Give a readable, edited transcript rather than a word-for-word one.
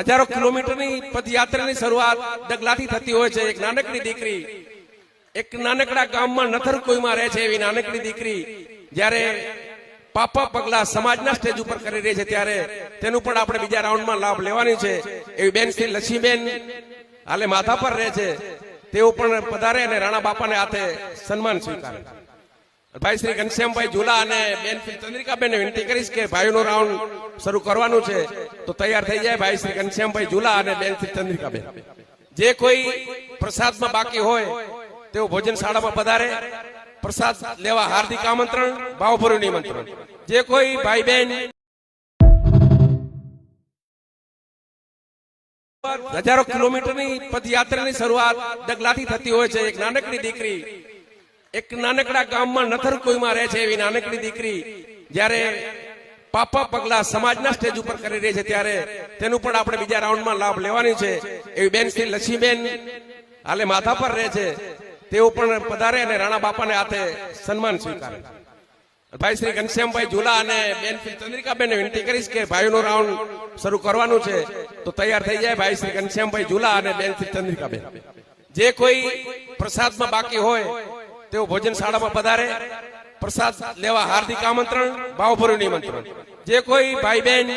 હજારો કિલોમીટરની પદયાત્રાની શરૂઆત ડગલાથી થતી હોય છે। એક નાનકડી દીકરી એક નાનકડા ગામમાં નથરકોઈમાં રહે છે। એવી નાનકડી દીકરી જ્યારે પાપા પગલા સમાજના સ્ટેજ ઉપર કરી રહી છે ત્યારે તેનું પણ આપણે બીજા રાઉન્ડમાં લાભ લેવાની છે। એવી બેન શ્રી લક્ષ્મીબેન હાલે માથા પર રહે છે, તેઓ પણ પધારે અને રાણા બાપાને હાથે સન્માન સ્વીકારે। ભાઈ શ્રી ઘનશ્યામભાઈ ઝુલા અને બેન શ્રી ચંદ્રિકાબેન વિનંતી કરીશ કે ભાઈઓનું રાઉન્ડ શરૂ કરવાનું છે તો તૈયાર થઈ જાય। ભાઈ શ્રી ઘનશ્યામભાઈ ઝુલા અને બેન શ્રી ચંદ્રિકાબેન, જે કોઈ પ્રસાદમાં બાકી હોય તેઓ ભોજનશાળામાં પધારે। પ્રસાદ લેવા હાર્દિક આમંત્રણ, ભાવભર્યું નિમંત્રણ। જે કોઈ ભાઈ બહેન હજારો કિલોમીટરની પદયાત્રાની શરૂઆત ડગલાથી થતી હોય છે। એક નાનકડી દીકરી એક નાનકડા ગામમાં નથરકોઈમાં રહે છે। એવી નાનકડી દીકરી જ્યારે પાપા પગલા સમાજના સ્ટેજ ઉપર કરી રહી છે ત્યારે તેનું પણ આપણે બીજા રાઉન્ડમાં લાભ લેવાની છે। એવી બેન શ્રી લક્ષ્મીબેન હાલે માથા પર રહે છે, તેઓ પણ પધારે અને રાણા બાપાને હાથે સન્માન સ્વીકારે। ભાઈ શ્રી ઘનશ્યામભાઈ ઝુલા અને બેન શ્રી ચંદ્રિકાબેન વિનંતી કરીશ કે ભાઈઓનું રાઉન્ડ શરૂ કરવાનું છે તો તૈયાર થઈ જાય। ભાઈ શ્રી ઘનશ્યામભાઈ ઝુલા અને બેન શ્રી ચંદ્રિકાબેન, જે કોઈ પ્રસાદમાં બાકી હોય તેઓ ભોજનશાળામાં પધારે। પ્રસાદ લેવા હાર્દિક આમંત્રણ, ભાવભર્યું નિમંત્રણ। જે કોઈ ભાઈ બહેન